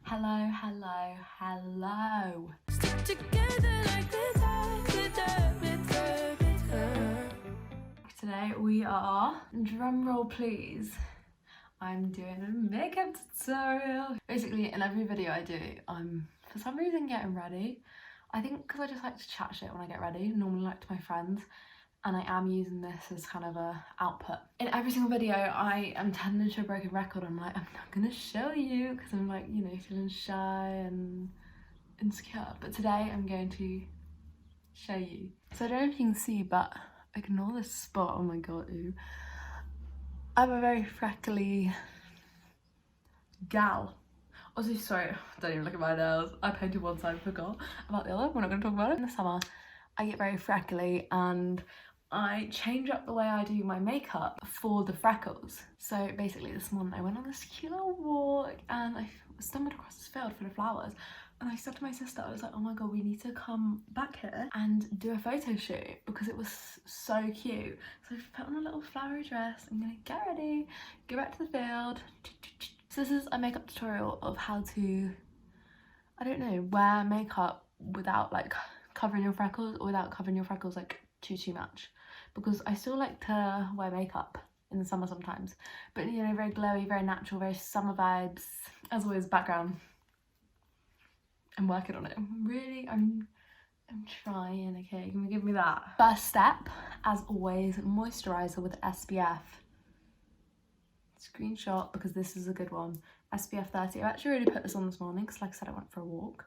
Hello, hello, hello. Stick together like glitter. Today we are, drum roll please, I'm doing a makeup tutorial. Basically in every video I do, I'm for some reason getting ready. I think because I just like to chat shit when I get ready, normally like to my friends, and I am using this as kind of a output. In every single video I am turning into a broken record. I'm like, I'm not gonna show you because I'm like, you know, feeling shy and insecure, but today I'm going to show you. So I don't know if you can see, but ignore this spot. Oh my god, ooh. I'm a very freckly gal. Also, sorry, don't even look at my nails. I painted one side and forgot about the other. We're not going to talk about it. In the summer, I get very freckly and I change up the way I do my makeup for the freckles. So basically this morning I went on this cute little walk and I stumbled across this field full of flowers. And I said to my sister, I was like, oh my god, we need to come back here and do a photo shoot because it was so cute. So I've put on a little flowery dress. I'm gonna get ready, go back to the field. So this is a makeup tutorial of how to, I don't know, wear makeup without like covering your freckles or without covering your freckles like too much. Because I still like to wear makeup in the summer sometimes. But you know, very glowy, very natural, very summer vibes. As always, background. I'm working on it. I'm trying, okay? Can we give me that? First step, as always, moisturiser with SPF. Screenshot, because this is a good one. SPF 30. I actually already put this on this morning because like I said, I went for a walk.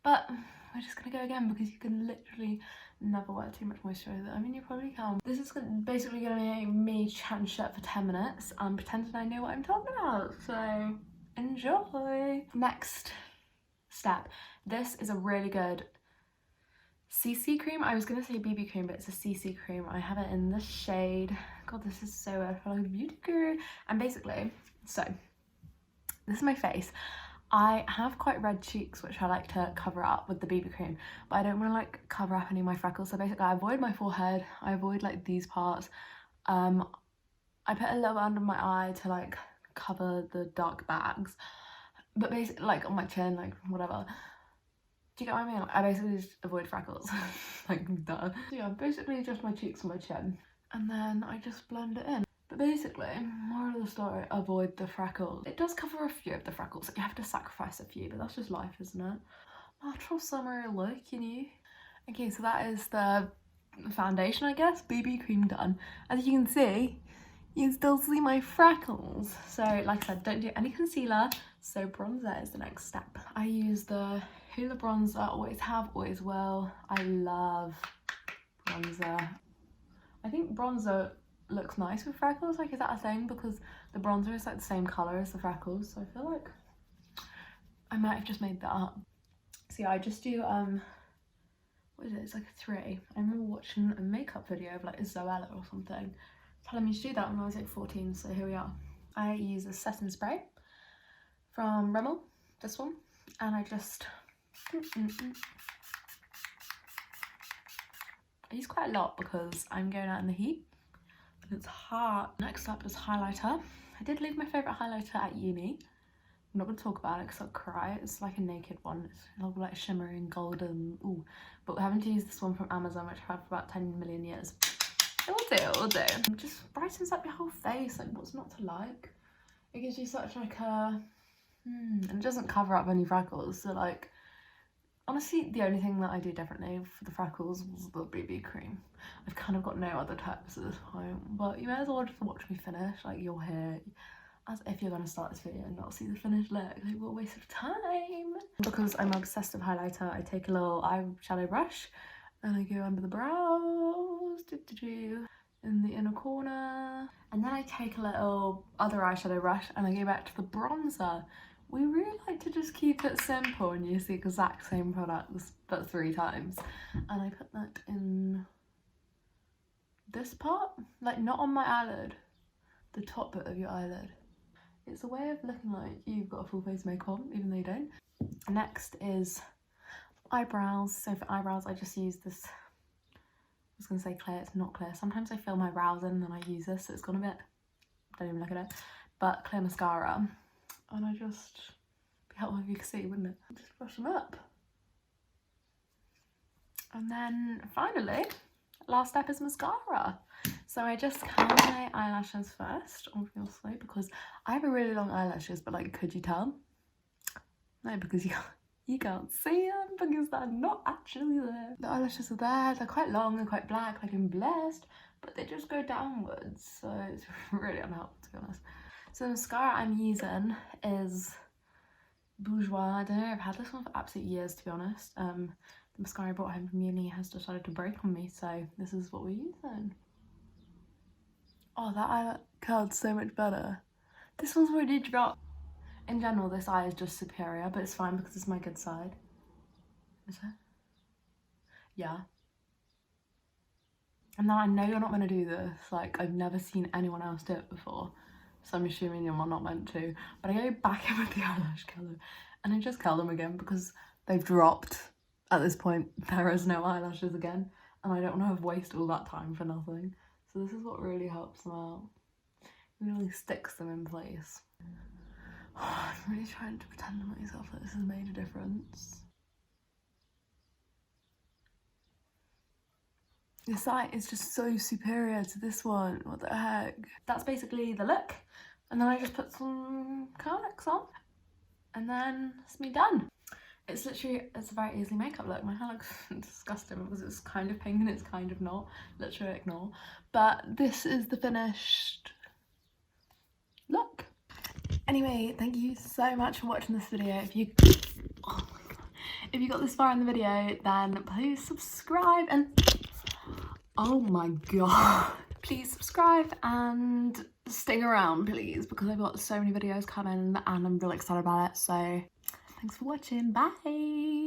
But we're just gonna go again because you can literally never wear too much moisturiser. I mean, you probably can. This is basically gonna be me chatting shit for 10 minutes and pretending I know what I'm talking about. So enjoy. Next step. This is a really good CC cream. I was gonna say BB cream, but it's a CC cream. I have it in this shade. God, this is so weird. I feel like a beauty guru. And basically, so this is my face. I have quite red cheeks, which I like to cover up with the BB cream, but I don't want to like cover up any of my freckles. So basically I avoid my forehead, I avoid like these parts. I put a little bit under my eye to like cover the dark bags, but basically like on my chin, like whatever. Do you get what I mean? Like, I basically just avoid freckles. Like, duh. So yeah, basically just my cheeks and my chin. And then I just blend it in. But basically, moral of the story, avoid the freckles. It does cover a few of the freckles. You have to sacrifice a few, but that's just life, isn't it? Natural summer look, you know? Okay, so that is the foundation, I guess. BB cream done. As you can see, you can still see my freckles. So like I said, don't do any concealer. So bronzer is the next step. I use the Hoola bronzer, always have, always will. I love bronzer. I think bronzer looks nice with freckles. Like, is that a thing? Because the bronzer is like the same colour as the freckles. So I feel like I might have just made that up. So yeah, I just do, what is it? It's like a 3. I remember watching a makeup video of like Zoella or something telling me to do that when I was like 14, so here we are. I use a setting spray from Rimmel, this one, and I just I use quite a lot because I'm going out in the heat and it's hot. Next up is highlighter. I did leave my favourite highlighter at uni. I'm not going to talk about it because I'll cry. It's like a naked one. It's all like shimmery and golden. Ooh. But we're having to use this one from Amazon, which I've had for about 10 million years. It will do. It just brightens up your whole face. Like, what's not to like? It gives you such like a... and it doesn't cover up any freckles. So like, honestly, the only thing that I do differently for the freckles was the BB cream. I've kind of got no other tips at this point. But you may as well just watch me finish. Like, you're here. As if you're going to start this video and not see the finished look. Like, what a waste of time. Because I'm obsessed with highlighter, I take a little eyeshadow brush and I go under the brows, in the inner corner. And then I take a little other eyeshadow brush and I go back to the bronzer. We really like to just keep it simple and use the exact same products, but 3 times. And I put that in this part, like not on my eyelid, the top bit of your eyelid. It's a way of looking like you've got a full face makeup on, even though you don't. Next is eyebrows. So for eyebrows, I just use this, I was gonna say clear, it's not clear. Sometimes I fill my brows in and then I use this, so it's gone a bit, don't even look at it. But clear mascara. And I just helpful if you could see, wouldn't it? Just brush them up. And then finally, last step is mascara. So I just curl my eyelashes first, obviously, because I have a really long eyelashes, but like, could you tell? No, because you can't see them because they're not actually there. The eyelashes are there, they're quite long, they're quite black, like I'm blessed, but they just go downwards, so it's really unhelpful, to be honest. So the mascara I'm using is Bourjois. I don't know, I've had this one for absolute years, to be honest. The mascara I brought home from uni has decided to break on me, so this is what we're using. Oh, that eye curled so much better. This one's already dropped. In general, this eye is just superior, but it's fine because it's my good side. Is it? Yeah. And then I know you're not meant to do this. Like, I've never seen anyone else do it before, so I'm assuming you're not meant to. But I go back in with the eyelash curler and I just curl them again because they've dropped. At this point, there is no eyelashes again, and I don't want to have wasted all that time for nothing. So this is what really helps them out. It really sticks them in place. I'm really trying to pretend to myself that this has made a difference. This eye is just so superior to this one. What the heck? That's basically the look. And then I just put some Carlex on. And then it's me done. It's literally, it's a very easy makeup look. My hair looks disgusting because it's kind of pink and it's kind of not. Literally ignore. But this is the finished look. Anyway, thank you so much for watching this video. If you, oh my god, if you got this far in the video, then please subscribe and, oh my god, please subscribe and stick around, please, because I've got so many videos coming and I'm really excited about it. So thanks for watching. Bye.